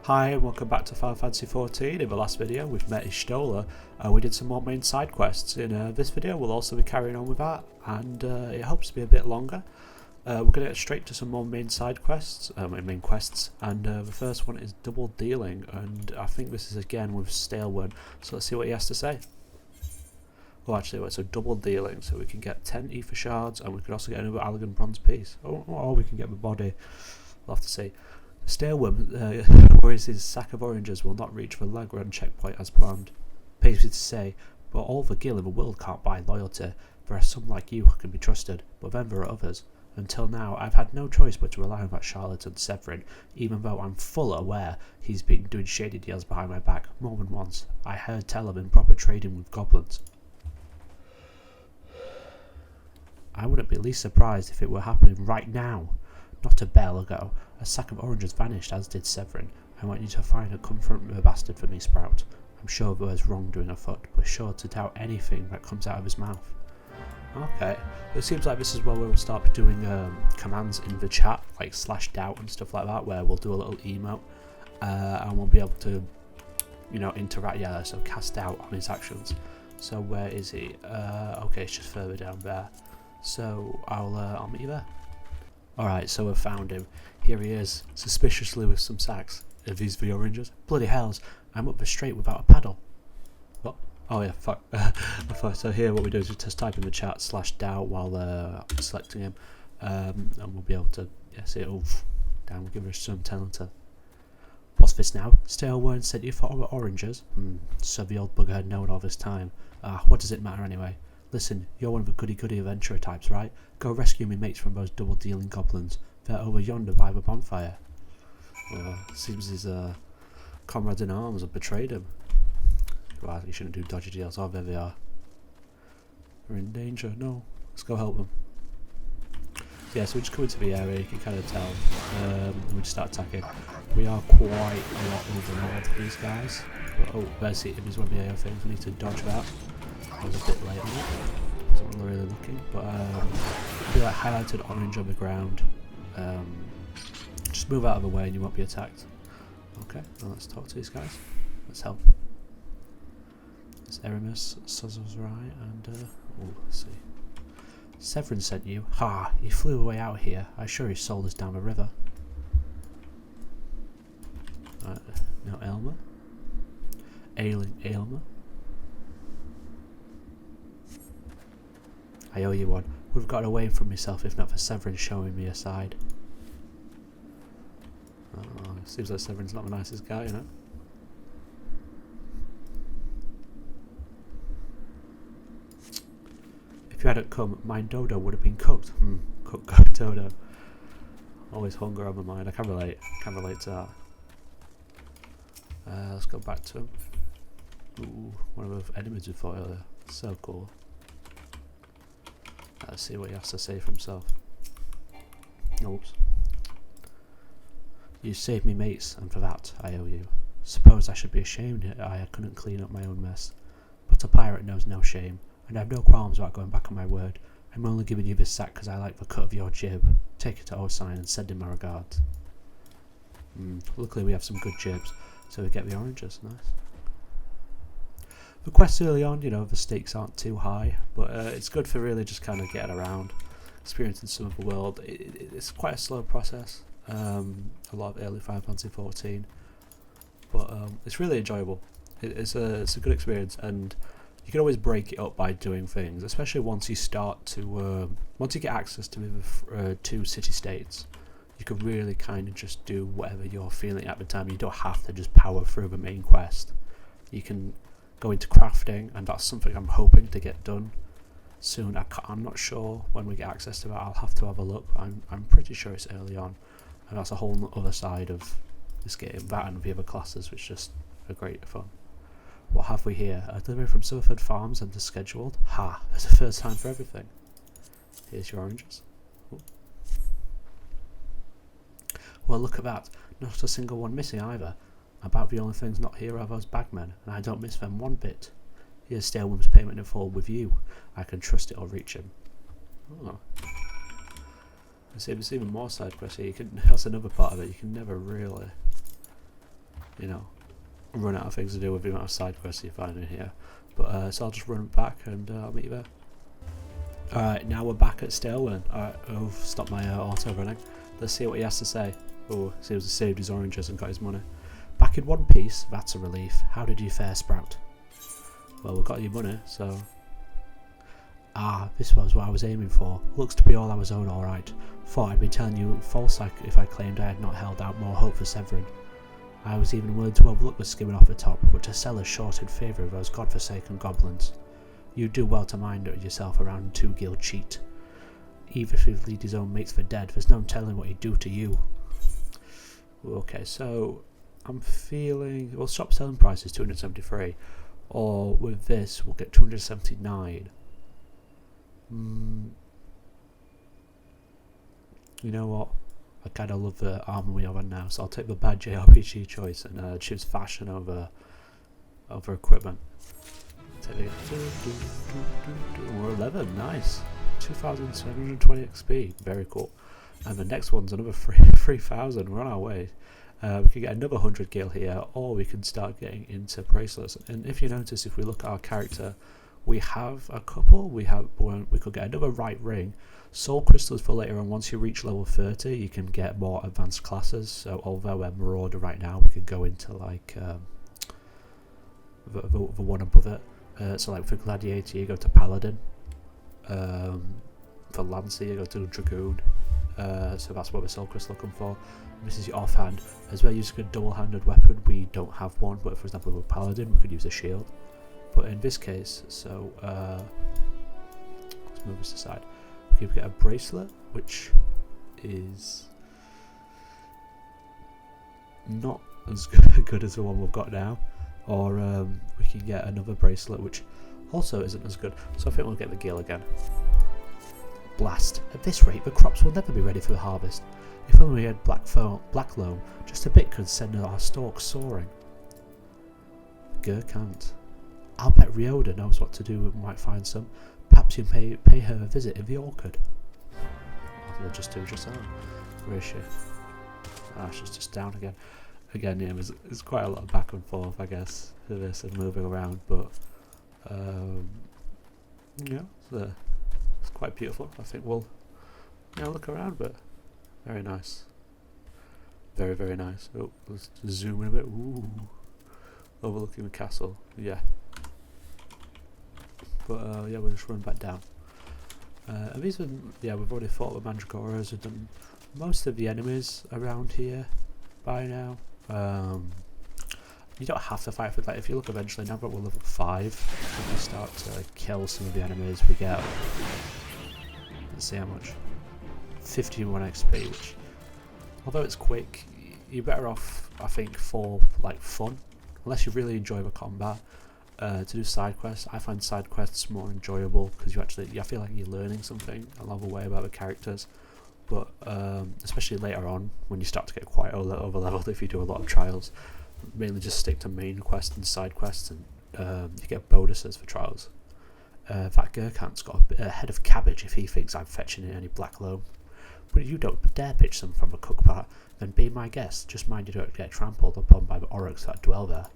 Hi and welcome back to Final Fantasy XIV. In the last video we've met Ishtola. We did some more main side quests. In this video we'll also be carrying on with that, and it hopes to be a bit longer. We're going to get straight to some more main side quests, main quests, and the first one is double dealing, and I think this is again with Stalewood, so let's see what he has to say. Oh, actually, so double dealing, so we can get 10 ether shards, and we could also get another elegant bronze piece, or we can get the body. We'll have to see. Stalewood, whereas his sack of oranges will not reach the Lagran checkpoint as planned. Pays me to say, but all the gil in the world can't buy loyalty. There are some like you who can be trusted, but then there are others. Until now, I've had no choice but to rely on that charlatan Severin, even though I'm full aware he's been doing shady deals behind my back more than once. I heard tell of improper trading with goblins. I wouldn't be least surprised if it were happening right now. Not a bell ago, a sack of oranges vanished, as did Severin. I want you to find and confront the bastard for me, Sprout. I'm sure there is wrongdoing afoot, but sure to doubt anything that comes out of his mouth. Okay, it seems like this is where we'll start doing commands in the chat, like /doubt and stuff like that, where we'll do a little emote, and we'll be able to, interact. Yeah, so cast doubt on his actions. So where is he? Okay, it's just further down there. So I'll meet you there. Alright, so I've found him. Here he is, suspiciously with some sacks. Are these the oranges? Bloody hells, I'm up the straight without a paddle. What? Oh yeah, fuck. So here what we do is we just type in the chat /doubt while selecting him. And we'll be able to see it. Oof. Damn, we'll give her some talent. What's this now? Stalewood sent you for oranges? So the old bugger had known all this time. What does it matter anyway? Listen, you're one of the goody-goody adventurer types, right? Go rescue me mates from those double-dealing goblins. They're over yonder by the bonfire. Seems his comrades in arms have betrayed him. Well, you shouldn't do dodgy deals. Oh, there they are. They're in danger. No, let's go help them. Yeah, so we just come into the area, you can kind of tell. We just start attacking. We are quite a lot overawed for these guys. But, oh, there's one of the AO things. We need to dodge that. I was a bit late on it. Wasn't really looking, but be like highlighted orange on the ground. Just move out of the way and you won't be attacked. Okay, well, let's talk to these guys. Let's help. It's Eramis, Sazozrai, and let's see. Severin sent you. Ha! He flew away out here. I'm sure his soul is down the river. No Elmer. Ailing Aylmer. I owe you one. Would have got away from myself if not for Severin showing me a side. Oh, seems like Severin's not the nicest guy, If you hadn't come, my dodo would have been cooked. Cooked dodo. Always hunger on my mind. I can relate. Can relate to that. Let's go back to him. Ooh, one of the enemies we fought earlier. So cool. Let's see what he has to say for himself. Oops. You saved me, mates, and for that I owe you. Suppose I should be ashamed that I couldn't clean up my own mess. But a pirate knows no shame, and I have no qualms about going back on my word. I'm only giving you this sack because I like the cut of your jib. Take it to Osine and send him my regards. Luckily we have some good jibs, so we get the oranges. Nice. The quests early on, the stakes aren't too high, but it's good for really just kind of getting around, experiencing some of the world. It's quite a slow process, a lot of early Final Fantasy XIV, but it's really enjoyable. It's a good experience, and you can always break it up by doing things, especially once you start to, once you get access to the 2 city-states, you can really kind of just do whatever you're feeling at the time. You don't have to just power through the main quest. You can go into crafting, and that's something I'm hoping to get done soon. I'm not sure when we get access to that. I'll have to have a look. I'm pretty sure it's early on, and that's a whole other side of this game. That and the other classes, which just are great fun. What have we here? A delivery from Summerford Farms and is scheduled. Ha! There's a first time for everything. Here's your oranges. Ooh. Well, look at that. Not a single one missing either. About the only things not here are those bagmen, and I don't miss them one bit. Here's Stalewood's payment in full with you. I can trust it or reach him. Oh. There's even more side quests here. That's another part of it. You can never really you know, run out of things to do with the amount of side quests you find in here. But so I'll just run back and I'll meet you there. Alright, now we're back at Stalewin. Alright, oh, stop my auto running. Let's see what he has to say. Oh, seems he saved his oranges and got his money. Back in one piece, that's a relief. How did you fare, Sprout? Well, we got your money, so... Ah, this was what I was aiming for. Looks to be all I was owed, alright. Thought I'd be telling you false if I claimed I had not held out more hope for Severin. I was even willing to overlook the skimming off the top, but to sell us short in favour of those godforsaken goblins. You do well to mind yourself around two guild cheat. Even if he'd lead his own mates for dead, there's no telling what he'd do to you. Okay, so I'm feeling... Well, shop selling price is 273. Or with this, we'll get 279. You know what? I kind of love the armour we have on now, so I'll take the bad JRPG choice and choose fashion over equipment. We're 11, nice. 2,720 XP, very cool. And the next one's another 3,000, we're on our way. We can get another 100 gil here, or we can start getting into bracelets. And if you notice, if we look at our character, we have a couple. We could get another right ring. Soul crystals for later on. Once you reach level 30, you can get more advanced classes. So although we're Marauder right now, we could go into like the one above it. So like for Gladiator, you go to Paladin. For Lancer, you go to Dragoon. So that's what the Soul Crystal looking for. This is your offhand. As we're using a double-handed weapon, we don't have one. But for example, with Paladin, we could use a shield. But in this case, so let's move this aside. We can get a bracelet, which is not as good as the one we've got now, or we can get another bracelet, which also isn't as good. So I think we'll get the gil again. Blast! At this rate, the crops will never be ready for the harvest. If only we had black loam, just a bit could send our stalks soaring. Can't. I'll bet Ryoda knows what to do and might find some. Perhaps you may pay her a visit in the orchard. We'll just do just that. Where is she? Ah, she's just down again. Again, yeah, there's quite a lot of back and forth, I guess, to this and moving around, but yeah, it's quite beautiful. I think we'll look around, but very nice. Very, very nice. Oh, let's zoom in a bit. Ooh. Overlooking the castle. Yeah. But yeah, we'll just run back down. And these are, yeah, we've already fought with Mandragoras. We've done most of the enemies around here by now. You don't have to fight for that. If you look eventually, now that we're level 5, if we start to kill some of the enemies, we get, let's see how much, 51 XP, which, although it's quick, you're better off, I think, for like fun, unless you really enjoy the combat. To do side quests, I find side quests more enjoyable because I feel like you're learning something along the way about the characters. But especially later on, when you start to get quite over leveled, if you do a lot of trials, mainly just stick to main quests and side quests, and you get bonuses for trials. That Gurkhant's got a head of cabbage if he thinks I'm fetching in any black loam. But you don't dare pitch some from a cook pot, then be my guest. Just mind you don't get trampled upon by the orcs that dwell there.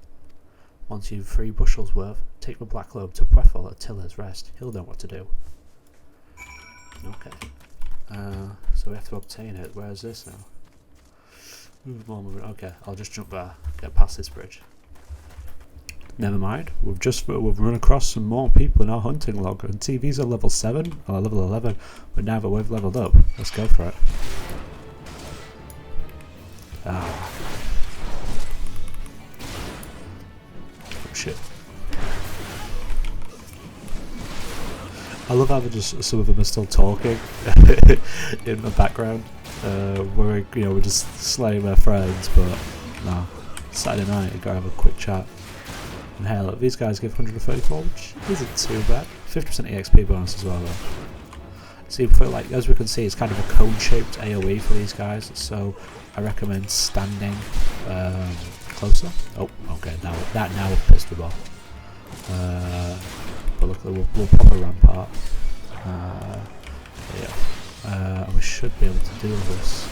Once you've 3 bushels worth, take the black loam to Prethel at Tiller's Rest. He'll know what to do. Okay. So we have to obtain it. Where is this now? More movement. Okay, I'll just jump there. Get past this bridge. Never mind. We've run across some more people in our hunting log. And see, these are level 7 or level 11. But now that we've leveled up, let's go for it. Ah. Shit. I love how some of them are still talking in the background. We're just slaying their friends, but nah. Saturday night, you gotta have a quick chat. And hell, these guys give 134, which isn't too bad. 50% EXP bonus as well, though. See, like as we can see, it's kind of a cone-shaped AOE for these guys, so I recommend standing closer. Oh, okay, now we've pissed them off. But luckily we'll pop a rampart. Yeah. And we should be able to do this.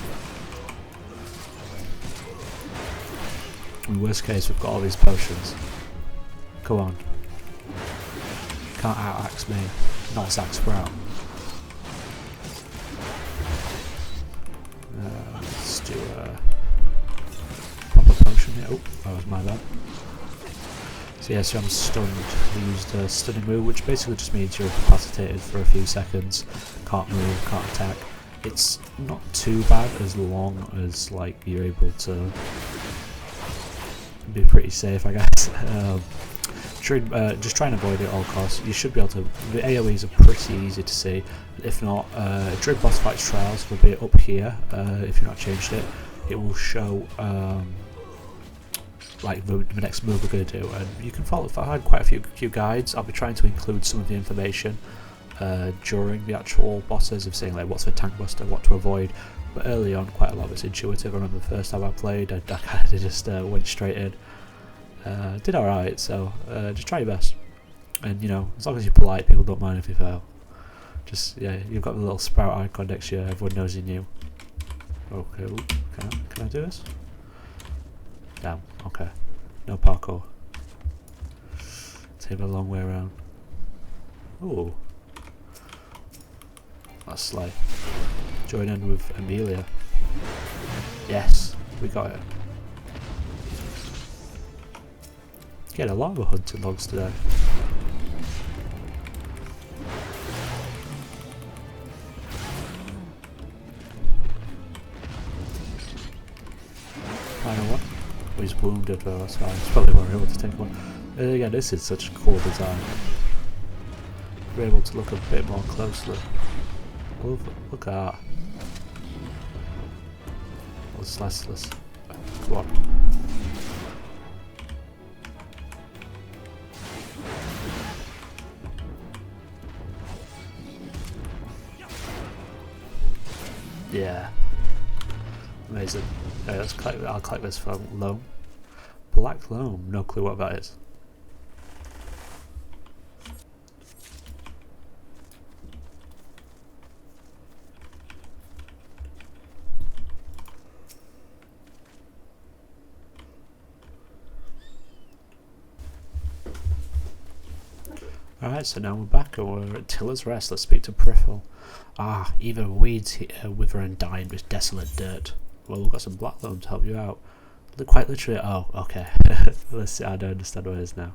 In worst case, we've got all these potions. Go on. Can't out-axe me. Not Zack Sprout. Let's do a proper potion here. Oh, that was my bad. So yeah, so I'm stunned. I used a stunning move, which basically just means you're incapacitated for a few seconds. Can't move, can't attack. It's not too bad as long as like you're able to be pretty safe, I guess. Just try and avoid it at all costs. You should be able to. The AoEs are pretty easy to see. If not, during boss fights trials will be up here. If you've not changed it, it will show like the next move we're going to do, and you can follow. I had quite a few guides. I'll be trying to include some of the information during the actual bosses of saying like what's the tank buster, what to avoid. But early on, quite a lot of it's intuitive. I remember the first time I played, I kind of just went straight in. Did alright, so just try your best, and you know, as long as you're polite, people don't mind if you fail. Just yeah, you've got the little sprout icon next to you, everyone knows you knew. Okay, ooh, can I do this? Damn, okay, no parkour. Take a long way around. Ooh, that's sly. Join in with Amelia. Yes, we got it. Get a lot of hunting logs today. I know what? Oh, he's wounded though, that's fine. He's probably weren't able to take one. Yeah, this is such a cool design. We're able to look a bit more closely. Look at that. Let's come on. Yeah. Amazing. I'll collect this for loam. Black loam, no clue what that is. Alright, so now we're back and we're at Tiller's Rest. Let's speak to Priffle. Ah, even weeds here wither and die in this desolate dirt. Well, we've got some black loam to help you out. Quite literally, oh, okay. Let's see, I don't understand what it is now.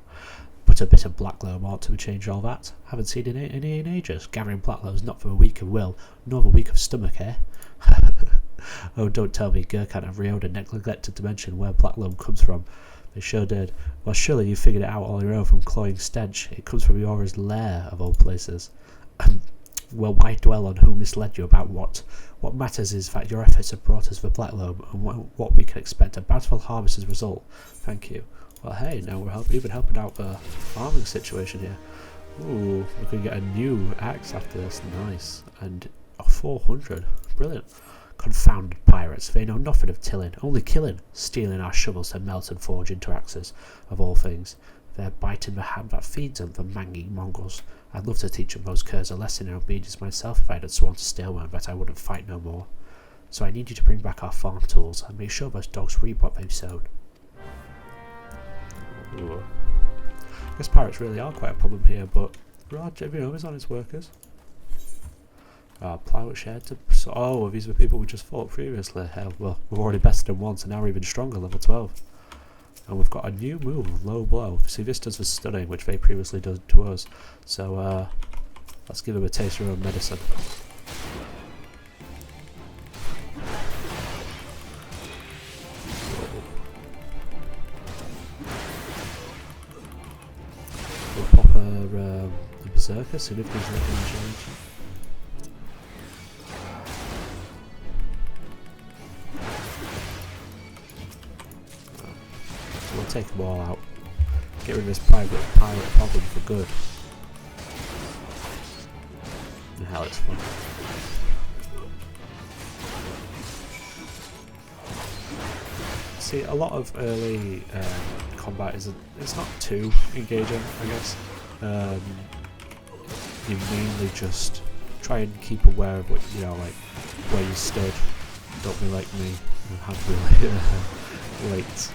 But a bit of black loam ought to change all that. Haven't seen any in ages. Gathering black loam is not for the weak of will, nor the weak of stomach, eh? Oh, don't tell me Gurkhan have reeled and neglected to mention where black loam comes from. They sure did. Well, surely you figured it out all your own from cloying stench. It comes from Yora's lair, of all places. Well, why dwell on who misled you about what? What matters is that your efforts have brought us the black loam, and what we can expect a bountiful harvest as a result. Thank you. Well, hey, now we've been helping out the farming situation here. Ooh, we can get a new axe after this. Nice. And 400. Brilliant. Confounded pirates, they know nothing of tilling, only killing, stealing our shovels to melt and forge into axes, of all things. They're biting the hand that feeds them, the manging mongrels. I'd love to teach them those curs a lesson in obedience myself if I had sworn to Stairworm that I wouldn't fight no more. So I need you to bring back our farm tools and make sure those dogs reap what they've sown. Ooh. I guess pirates really are quite a problem here, but Raj, you know, is on his workers. Plough shared to. Oh, these were people we just fought previously. Hell, well, we've already bested them once, and now we're even stronger, level 12. And we've got a new move, low blow. See, this does the stunning, which they previously did to us. So, let's give them a taste of our own medicine. We'll pop a berserker, see if there's anything. We'll take them all out. Get rid of this pirate problem for good. And hell, it's fun. See, a lot of early combat it's not too engaging, I guess. You mainly just try and keep aware of what like where you stood. Don't be like me, who had really late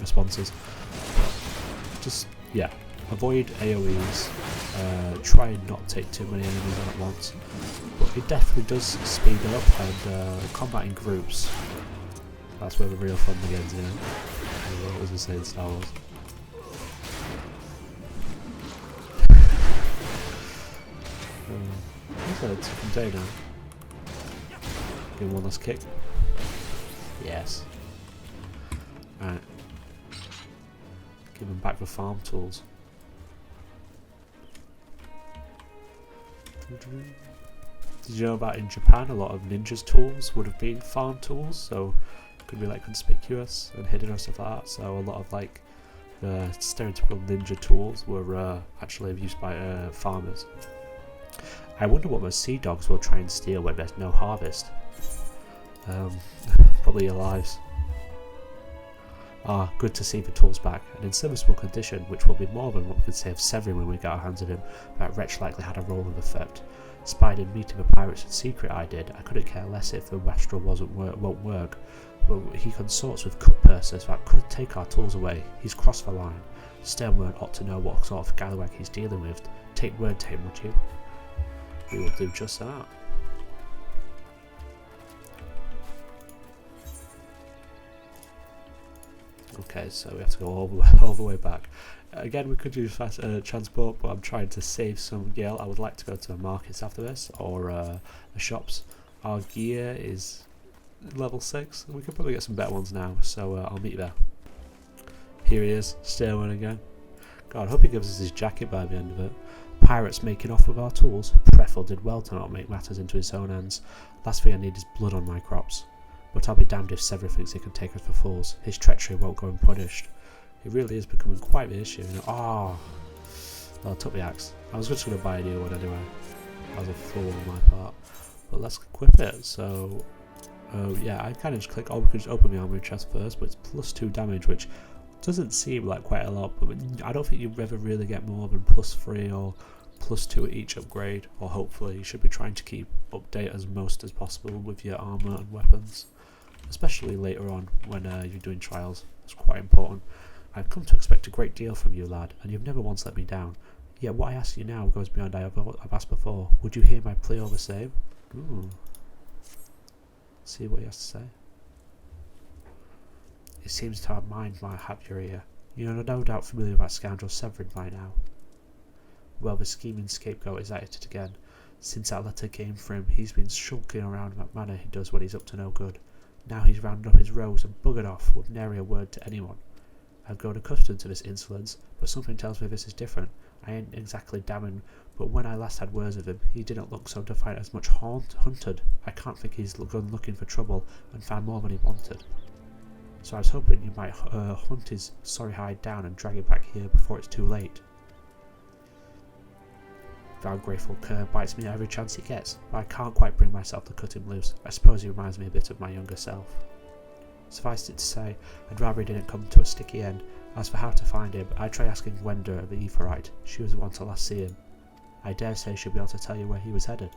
responses. Just, yeah, avoid AoEs, try and not take too many enemies on at once, but it definitely does speed up, and combat in groups, that's where the real fun begins, you know, as we say in Star Wars. It's a different day now. Give him one last kick. Yes. Alright. Give him back the farm tools. Did you know about in Japan a lot of ninjas' tools would have been farm tools, so it could be like conspicuous and hidden or stuff like that, so a lot of like stereotypical ninja tools were actually used by farmers. I wonder what most sea dogs will try and steal when there's no harvest. Probably your lives. Ah, good to see the tools back, and in serviceable condition, which will be more than what we could say of Severin when we got our hands on him. That wretch likely had a role of effect. Spied him meeting the pirates in secret I did. I couldn't care less if the wastrel won't work. Well, he consorts with cut pursers that could take our tools away. He's crossed the line. Sternward ought to know what sort of gallywag he's dealing with. Take word to him, would you? We will do just that. Okay, so we have to go all the way back. Again, we could use fast transport, but I'm trying to save some gear. I would like to go to the markets after this, or the shops. Our gear is level 6. We could probably get some better ones now, so I'll meet you there. Here he is, Stairman again. God, I hope he gives us his jacket by the end of it. Pirates making off with our tools. Preffel did well to not make matters into his own hands. Last thing I need is blood on my crops. But I'll be damned if Severin thinks he can take us for fools. His treachery won't go unpunished. It really is becoming quite the issue. Oh, well, I took the axe. I was just going to buy a new one anyway. That was a fool on my part. But let's equip it. So, yeah, I kind of just click. Oh, we can just open the armory chest first, but it's +2 damage, which doesn't seem like quite a lot. But I don't think you ever really get more than +3 or +2 at each upgrade. Or hopefully, you should be trying to keep update as most as possible with your armor and weapons. Especially later on when you're doing trials. It's quite important. I've come to expect a great deal from you, lad, and you've never once let me down. Yet what I ask you now goes beyond what I've asked before. Would you hear my plea all the same? Ooh. See what he has to say. It seems to have mind might have your ear. You are no doubt familiar with that scoundrel Severin by now. Well, the scheming scapegoat is at it again. Since that letter came for him, he's been shulking around in that manner he does when he's up to no good. Now he's rounded up his rogues and buggered off with nary a word to anyone. I've grown accustomed to this insolence, but something tells me this is different. I ain't exactly damning, but when I last had words with him, he didn't look so defiant as much hunted. I can't think he's gone looking for trouble and found more than he wanted. So I was hoping you might hunt his sorry hide down and drag him back here before it's too late. The ungrateful cur bites me every chance he gets, but I can't quite bring myself to cut him loose. I suppose he reminds me a bit of my younger self. Suffice it to say, I'd rather he didn't come to a sticky end. As for how to find him, I try asking Gwenda the Aephorite. She was the one to last see him. I dare say she'll be able to tell you where he was headed.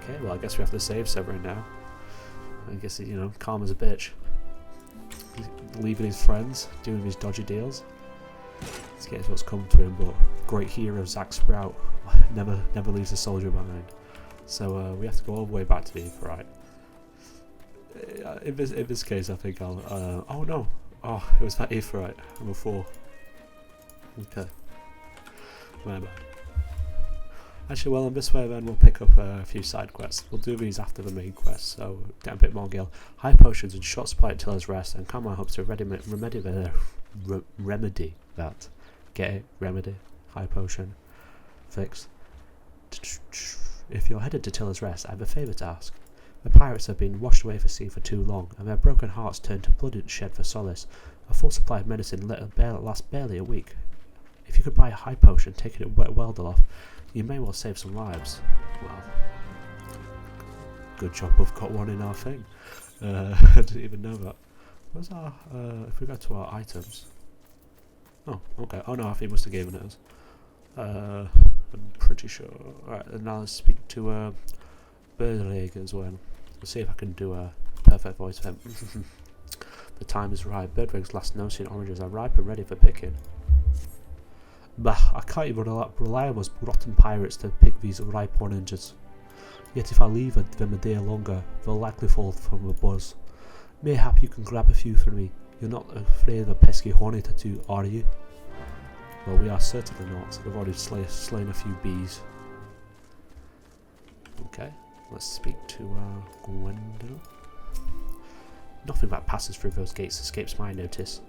Okay, well I guess we have to save Severin now. I guess, you know, calm as a bitch. He's leaving his friends, doing his dodgy deals. Let's get what's come to him, but great hero Zack Sprout never leaves a soldier behind. So we have to go all the way back to the Aephorite. In this case, I think I'll. Oh no! Oh, it was that Aephorite. I'm a fool. Okay. My bad. Actually, well, in this way, then we'll pick up a few side quests. We'll do these after the main quest, so get a bit more gil. High potions in short supply at Tiller's Rest, and calm my hopes to remedy that. Get it? Remedy. High potion. Fix. If you're headed to Tiller's Rest, I have a favour to ask. The pirates have been washed away for sea for too long, and their broken hearts turned to blood and shed for solace. A full supply of medicine last barely a week. If you could buy a high potion, taking it well off, you may well save some lives. Well, good job we've got one in our thing. I didn't even know that. Where's our, if we go to our items. Oh, okay. Oh no, I think he must have given it us. I'm pretty sure. Alright, and now let's speak to Berleg as well. Let's see if I can do a perfect voice for him. The time is right. Birdwig's last noticing oranges are ripe and ready for picking. Bah, I can't even rely on those rotten pirates to pick these ripe oranges. Yet if I leave them a day longer, they'll likely fall from a buzz. Mayhap you can grab a few for me. You're not afraid of a pesky horny tattoo, are you? Well, we are certainly not. We've already slain a few bees. Okay, let's speak to Gwendolyn. Nothing that passes through those gates escapes my notice.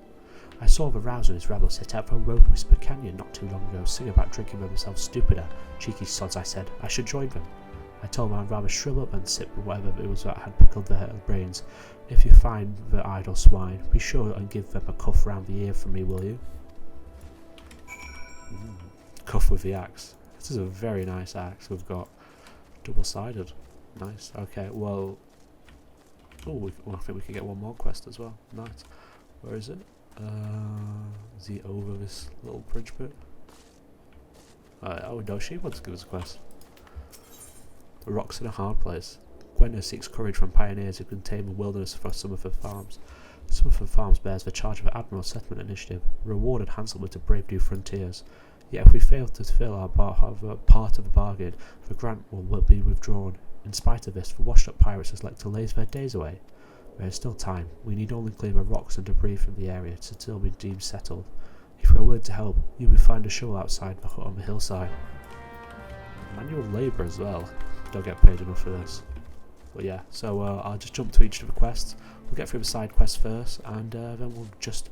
I saw the Rouser and his rebels set out from Road Whisper Canyon not too long ago, sing about drinking themselves stupider. Cheeky sods, I said. I should join them. I told them I'd rather shrivel up and sip whatever it was that had pickled their brains. If you find the idle swine, be sure and give them a cuff round the ear from me, will you? Cuff with the axe. This is a very nice axe we've got. Double-sided. Nice. Okay, well... Oh, I think we could get one more quest as well. Nice. Where is it? Is he over this little bridge bit? Oh no, she wants to give us a quest. The rocks in a hard place. Gwenda seeks courage from pioneers who can tame a wilderness for Summerford Farms. Summerford Farms bears the charge of an Admiral Settlement Initiative, rewarded handsomely to brave new frontiers. Yet if we fail to fulfill our part of the bargain, the grant will be withdrawn. In spite of this, the washed-up pirates has like to laze their days away. There is still time. We need only clear the rocks and debris from the area to still be deemed settled. If we are willing to help, you will find a shovel outside the hut on the hillside. Manual labour as well. Don't get paid enough for this. But yeah, so I'll just jump to each of the quests. We'll get through the side quest first, and then we'll just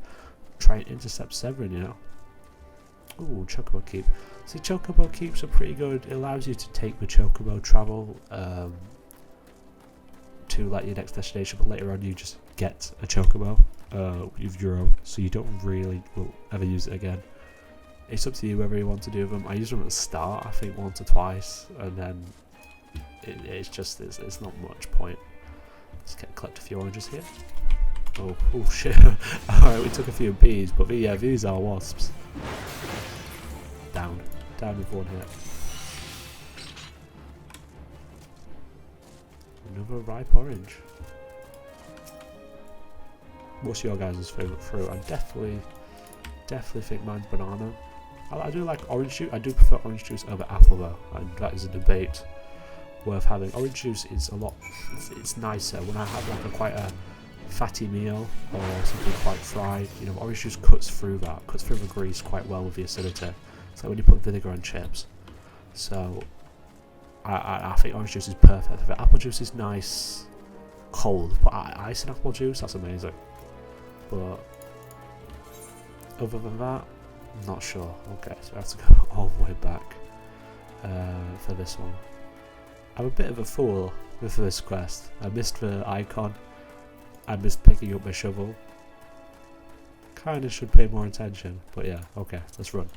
try and intercept Severin, you know. Ooh, Chocobo Keep. See, Chocobo Keeps are pretty good. It allows you to take the Chocobo travel to like your next destination, but later on you just get a Chocobo of your own, so you don't really ever use it again. It's up to you whether you want to do them. I use them at the start, I think once or twice, and then it's not much point. Let's collect a few oranges here. Oh shit. Alright, we took a few bees, but these are wasps. Down with one hit. Another ripe orange. What's your guys' favourite fruit? I definitely think mine's banana. I do like orange juice. I do prefer orange juice over apple though, and that is a debate worth having. Orange juice is it's nicer when I have like quite a fatty meal or something quite fried. You know, orange juice cuts through the grease quite well with the acidity. It's like when you put vinegar on chips. So I think orange juice is perfect. The apple juice is nice cold, but ice and apple juice, that's amazing. But other than that, I'm not sure. Okay, so I have to go all the way back for this one. I'm a bit of a fool with this quest. I missed the icon. I missed picking up my shovel. Kinda should pay more attention, but yeah, okay, let's run.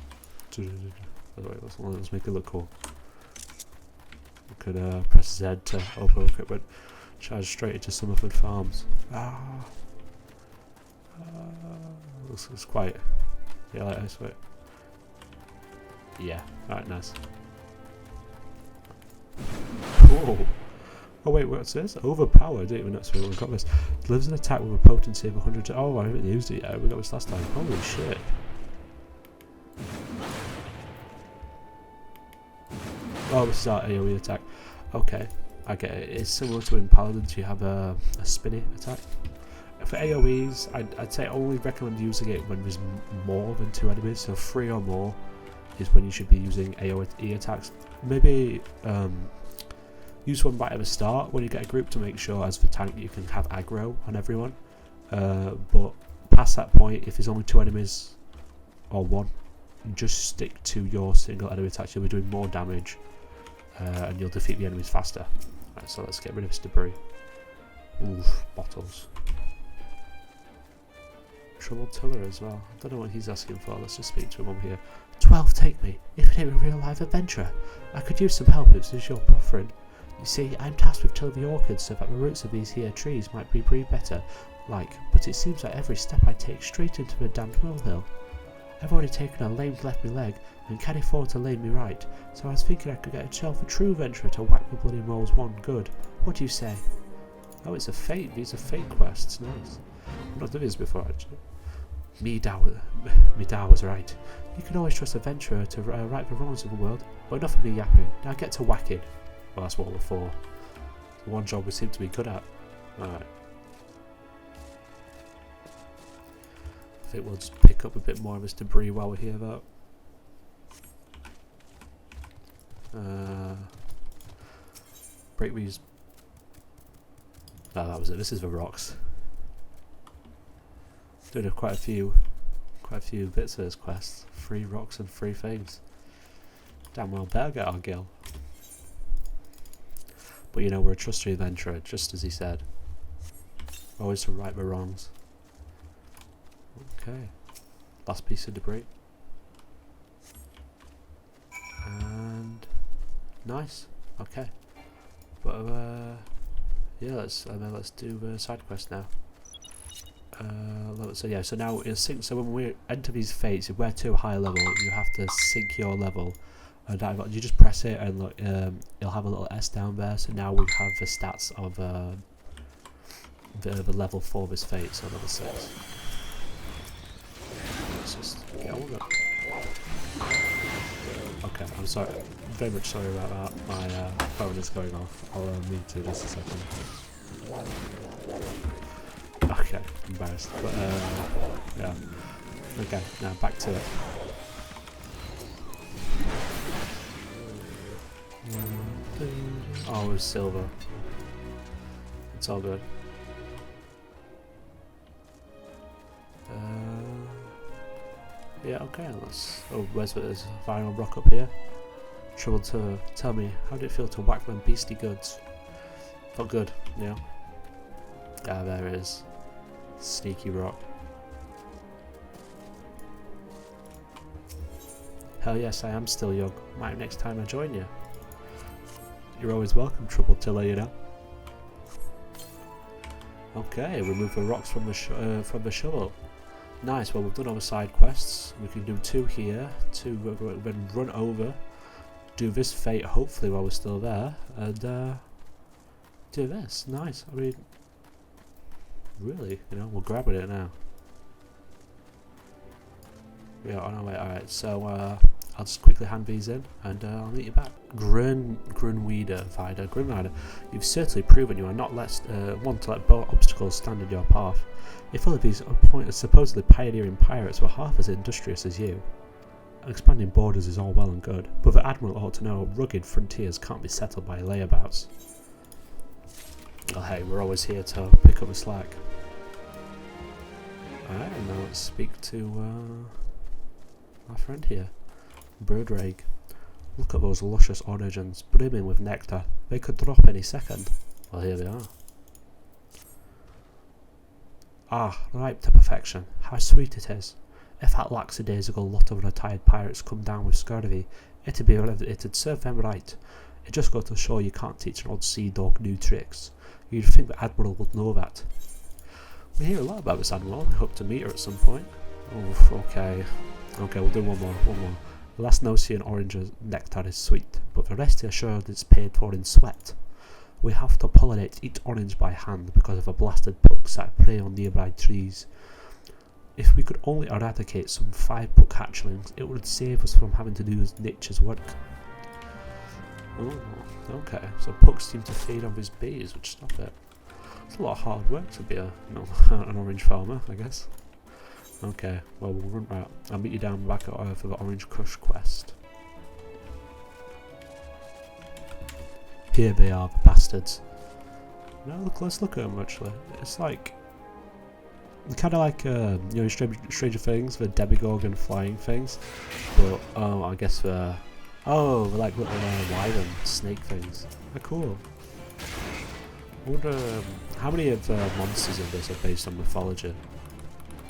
Let's make it look cool. We could press Z to open equipment. Charge straight into Summerford Farms. It's quite... Yeah, like this, wait. Yeah, alright, nice. Whoa. Oh wait, what's this? Overpowered, I didn't even notice we got this. Delivers an attack with a potency of 100 oh, I haven't used it yet, we got this last time. Holy shit. Oh, this is our AoE attack. Okay, I get it. It's similar to in Paladins, you have a spinny attack. For AoEs, I'd say I only recommend using it when there's more than 2 enemies, so 3 or more is when you should be using AoE attacks. Maybe use one right at the start when you get a group to make sure as the tank you can have aggro on everyone. But past that point, if there's only 2 enemies or 1, just stick to your single enemy attack. You'll be doing more damage and you'll defeat the enemies faster. Right, so let's get rid of this debris. Oof, bottles. Troubled Tiller as well. I don't know what he's asking for. Let's just speak to him on here. 12 take me, if it ain't a real live adventurer. I could use some help if it's your preference. You see, I'm tasked with tilling the orchids so that the roots of these here trees might be breathed better, but it seems like every step I take straight into the damned molehill. I've already taken a lame left me leg, and can't afford to lame me right, so I was thinking I could get myself a true venturer to whack the bloody moles one good. What do you say? Oh, it's a fate. These are fate quests. Nice. I've not done this before actually. Me Dow was right. You can always trust a adventurer to right the wrongs of the world. But enough of me yapping. Now get to whacking. Well, that's what we're for. The one job we seem to be good at. Alright. I think we'll just pick up a bit more of this debris while we're here though. Break these. No, that was it. This is the rocks. Doing quite a few bits of this quest. 3 rocks and 3 things. Damn well better get our gill. But you know, we're a trusty adventurer, just as he said. Always to right the wrongs. Okay. Last piece of debris. And nice. Okay. But yeah, let's do the side quest now. So yeah, so now it'll sync. So when we enter these fates, if we're to a higher level, you have to sync your level. And you just press it, and look, you'll have a little S down there. So now we have the stats of the level for this fate, so level 6. Let's just get on with it. Okay, I'm sorry. Very much sorry about that. My phone is going off. I'll mute to just a second. Okay, embarrassed. But yeah. Okay, now back to it. Oh, it's silver. It's all good. Yeah, okay, let's... Oh, where's this final rock up here? Trouble to tell me, how did it feel to whack them beastly goods? Felt good, yeah. Ah, there it is. Sneaky rock. Hell yes, I am still young. Might next time I join you. You're always welcome, Trouble Tiller, you know. Okay, remove the rocks from the shovel. Nice. Well, we've done all the side quests. We can do 2 here, 2 then run over, do this fate hopefully while we're still there, and do this. Nice. I mean, really, you know, we're grabbing it now. Yeah, on our way. Alright, so I'll just quickly hand these in and I'll meet you back. Grimrider, you've certainly proven you are not one to let obstacles stand in your path. If all of these supposedly pioneering pirates were half as industrious as you, expanding borders is all well and good, but the Admiral ought to know rugged frontiers can't be settled by layabouts. Well, hey, we're always here to pick up the slack. Alright, and now let's speak to our friend here. Birdrake. Look at those luscious oranges, brimming with nectar. They could drop any second. Well, here they are. Ah, ripe to perfection. How sweet it is. If that lackadaisical lot of retired pirates come down with scurvy, it'd serve them right. It just goes to show you can't teach an old sea dog new tricks. You'd think the Admiral would know that. We hear a lot about this Admiral. I hope to meet her at some point. Oh, okay. Okay, we'll do one more. The last Nosian orange nectar is sweet, but the rest are assured it's paid for in sweat. We have to pollinate each orange by hand because of a blasted pucks that prey on nearby trees. If we could only eradicate some 5 puck hatchlings, it would save us from having to do as nature's work. Oh, okay. So pucks seem to feed on these bees, which stop it. It's a lot of hard work to be an orange farmer, I guess. Okay, well, we'll run right. I'll meet you down back at for the Orange Crush quest. Here they are, the bastards. No, let's look at them actually. It's like, kind of like you know, Stranger Things, the Demigorgon flying things. But I guess they're like little wyvern snake things. They're cool. I wonder how many of the monsters in this are based on mythology.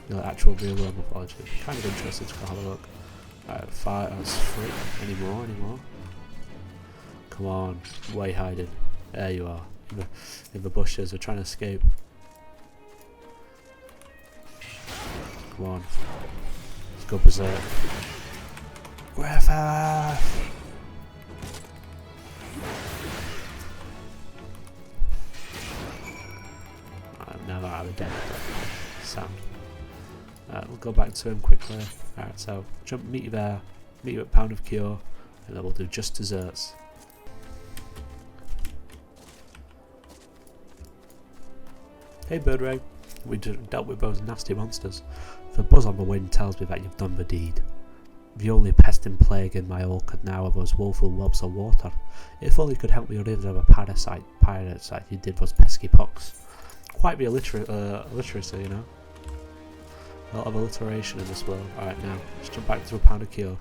You know, actual real world mythology. Kind of interested to have a look. Alright, 5, that's 3. Any more? Come on, where are you hiding? There you are. In the bushes, we're trying to escape. Come on. Let's go berserk. Griffith! Now that I'm dead. Sound. We'll go back to him quickly. Alright, so meet you there, meet you at Pound of Cure, and then we'll do just desserts. Hey Birdray, we dealt with those nasty monsters. The buzz on the wind tells me that you've done the deed. The only pest and plague in my orchard now are those woeful whelps of water. If only you could help me rid of the pirates like you did those pesky pox. Quite the illiteracy, you know. A lot of alliteration in this world. Alright, now, let's jump back to a Pound of Cure.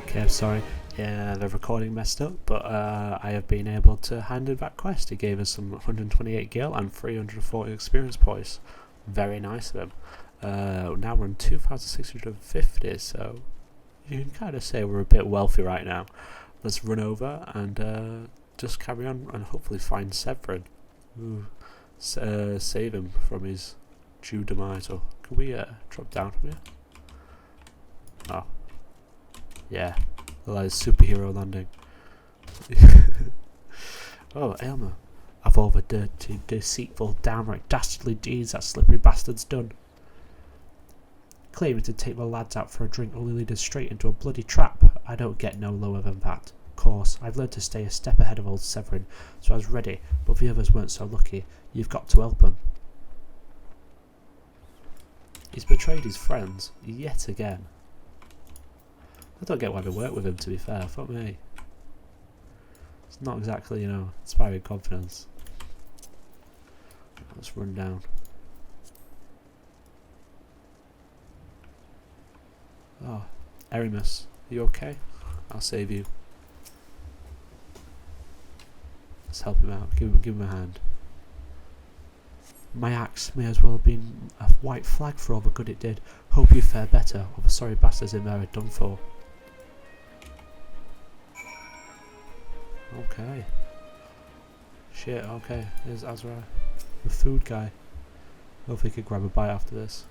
Okay, I'm sorry. Yeah, the recording messed up, but I have been able to hand in that quest. It gave us some 128 gil and 340 experience points. Very nice of him. Now we're on 2,650, so you can kind of say we're a bit wealthy right now. Let's run over and just carry on and hopefully find Severin. Ooh. Save him from his due demise. Or can we drop down from here? Oh. Yeah. Like superhero landing. Oh, Aylmer. Of all the dirty, deceitful, downright dastardly deeds that slippery bastard's done. Claiming to take the lads out for a drink only lead us straight into a bloody trap. I don't get no lower than that. Of course, I've learned to stay a step ahead of old Severin, so I was ready, but the others weren't so lucky. You've got to help him. He's betrayed his friends, yet again. I don't get why they work with him, to be fair. Fuck me. It's not exactly, you know, inspiring confidence. Let's run down. Oh, Erimus, are you okay? I'll save you. Let's help him out. Give him a hand. My axe may as well have been a white flag for all the good it did. Hope you fare better, or the sorry bastards in there are done for. Okay. Shit, okay. Here's Azra. The food guy. Hopefully he could grab a bite after this.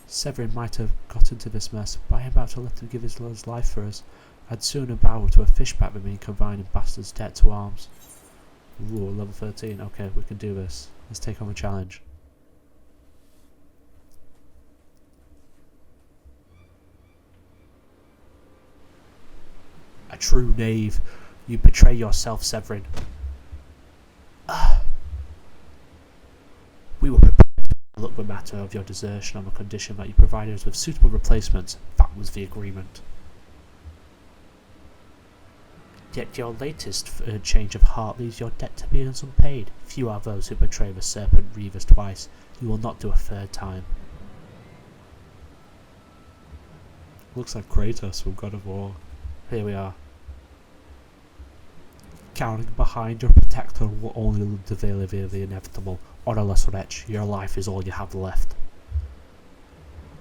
Severin might have got into this mess, but I am about to let him give his life for us. I'd sooner bow to a fishback than be confined in bastard's debt to arms. Ooh, level 13. Okay, we can do this. Let's take on the challenge. A true knave. You betray yourself, Severin. We were prepared to look the matter of your desertion on the condition that you provided us with suitable replacements. That was the agreement. Yet your latest change of heart leaves your debt to be unpaid. Few are those who betray the serpent Reavers twice. You will not do a third time. Looks like Kratos from God of War. Here we are. Cowering behind your protector will only delay the inevitable. Orderless wretch, your life is all you have left.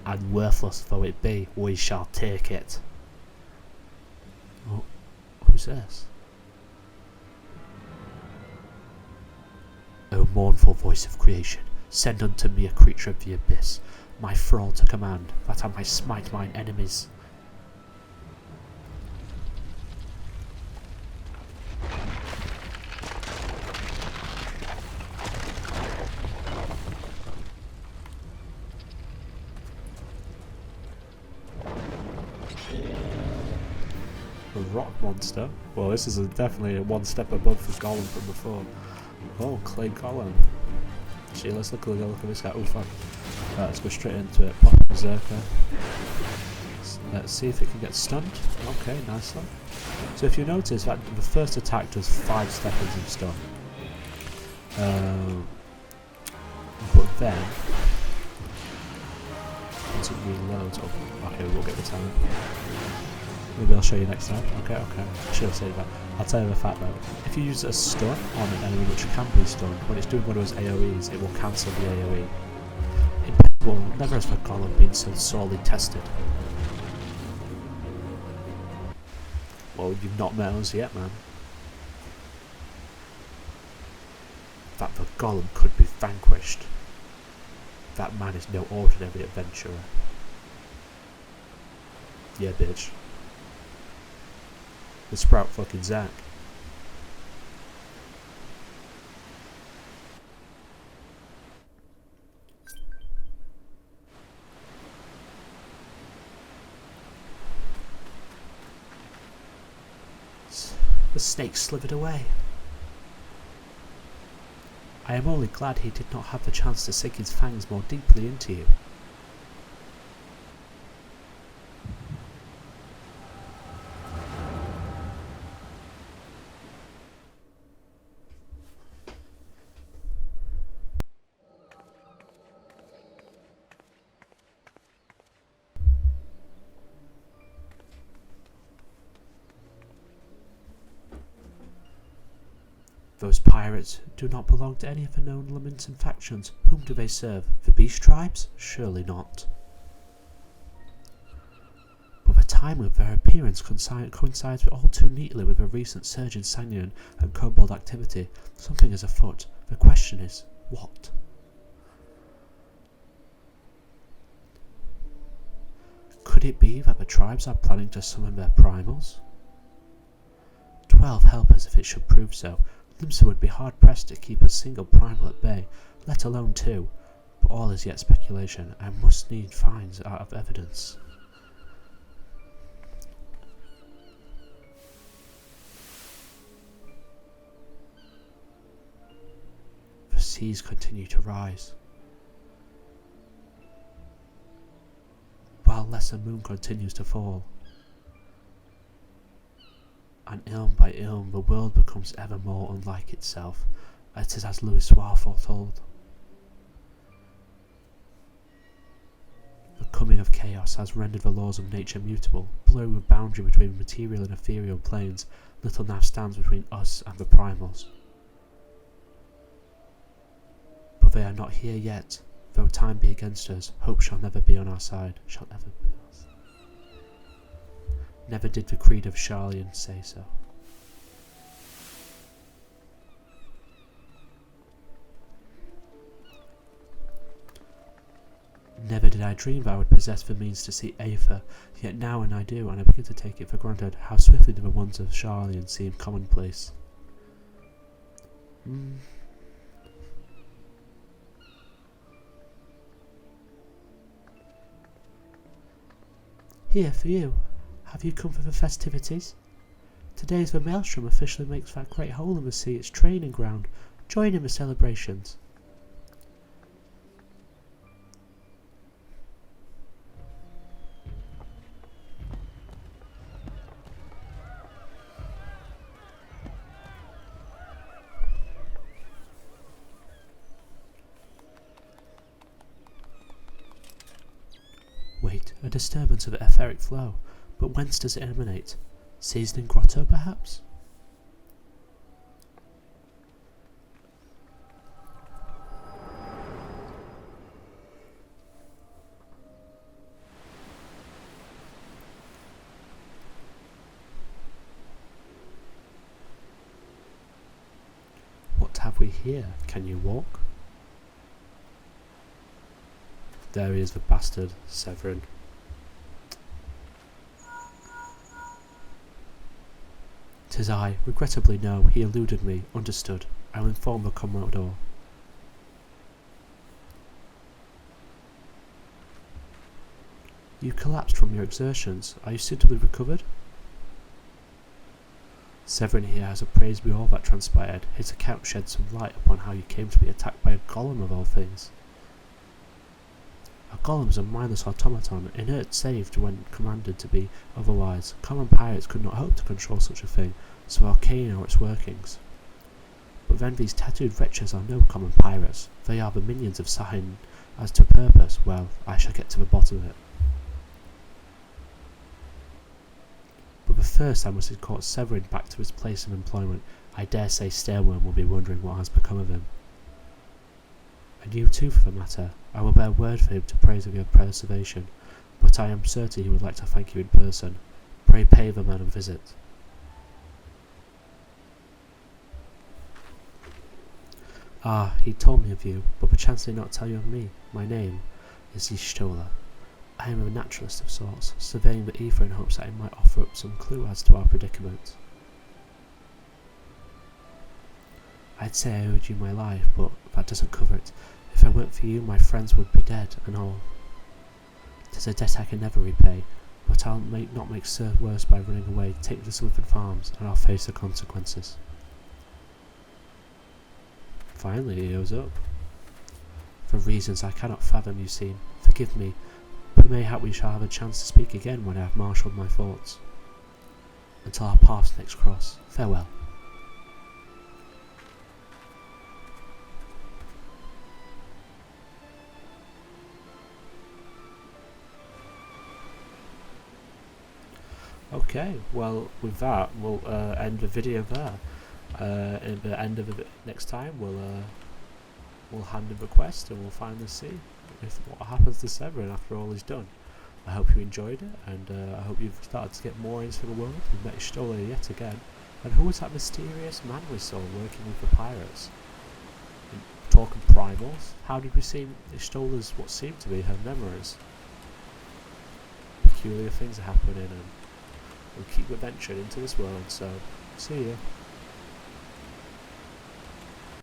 And worthless though it be, we shall take it. Oh, who's this? O mournful voice of creation, send unto me a creature of the abyss, my thrall to command, that I might smite mine enemies. A rock monster. Well, this is definitely one step above the Golem from before. Oh, clay Golem. Gee, let's look at this guy. Oh, fuck. Let's go straight into it. Pop Berserker. Let's see if it can get stunned. Okay, nice one. So if you notice that the first attack does 5 seconds of stun. But then once it reloads, oh, okay, we'll get the time. Maybe I'll show you next time. Okay. I should have said that. I'll tell you the fact though. If you use a stun on an enemy which can be stunned, when it's doing one of those AoEs, it will cancel the AoE. Impossible. Never has the Golem been so sorely tested. Well, you've not met us yet, man. That the Golem could be vanquished. That man is no ordinary adventurer. Yeah, bitch. The Sprout fucking Zack. The snake slithered away. I am only glad he did not have the chance to sink his fangs more deeply into you. Those pirates do not belong to any of the known Lamentin factions. Whom do they serve? The Beast Tribes? Surely not. But the time of their appearance coincides all too neatly with a recent surge in Sanguine and Kobold activity. Something is afoot. The question is, what? Could it be that the tribes are planning to summon their primals? 12 helpers if it should prove so. Limsa would be hard-pressed to keep a single primal at bay, let alone 2, but all is yet speculation. I must need finds out of evidence. The seas continue to rise, while lesser moon continues to fall. And ilm by ilm the world becomes ever more unlike itself. It is as Louis Soir foretold. The coming of chaos has rendered the laws of nature mutable, blurring the boundary between material and ethereal planes. Little now stands between us and the primals. But they are not here yet. Though time be against us, hope shall never be on our side. Shall ever be on our side. Never did the creed of Charlian say so. Never did I dream that I would possess the means to see Aether, yet now when I do, and I begin to take it for granted, how swiftly do the ones of Charlian seem commonplace. Here for you. Have you come for the festivities? Today is the Maelstrom officially makes that great hole in the sea its training ground. Join in the celebrations. Wait, a disturbance of the etheric flow. But whence does it emanate? Seasoning grotto, perhaps? What have we here? Can you walk? There he is, the bastard, Severin. 'Tis I. Regrettably no, he eluded me. Understood. I will inform the Commodore. You collapsed from your exertions. Are you suitably recovered? Severin here has appraised me all that transpired. His account sheds some light upon how you came to be attacked by a golem of all things. A golem is a mindless automaton, inert saved when commanded to be otherwise. Common pirates could not hope to control such a thing, so arcane are its workings. But then these tattooed wretches are no common pirates. They are the minions of Sahin. As to purpose, well, I shall get to the bottom of it. But first I must escort Severin back to his place of employment. I dare say Stairworm will be wondering what has become of him. And you too, for the matter. I will bear word for him to praise of your preservation, but I am certain he would like to thank you in person. Pray pay the man a visit. Ah, he told me of you, but perchance did not tell you of me. My name is Y'shtola. I am a naturalist of sorts, surveying the ether in hopes that it might offer up some clue as to our predicament. I'd say I owed you my life, but that doesn't cover it. If it weren't for you, my friends would be dead and all. 'Tis a debt I can never repay, But I'll not make Sir worse by running away. Take me to Slifford Farms, and I'll face the consequences. Finally he goes up. For reasons I cannot fathom, you see. Forgive me, but mayhap we shall have a chance to speak again when I have marshalled my thoughts. Until our paths next cross, farewell. Okay, well, with that, we'll end the video there. At the end of it, next time, we'll hand a request and we'll finally see what happens to Severin after all is done. I hope you enjoyed it, and I hope you've started to get more into the world. We've met Stola yet again. And who was that mysterious man we saw working with the pirates? And talking primals? How did we see Stola's what seemed to be her memories? Peculiar things are happening, and we'll keep adventuring into this world, so see ya.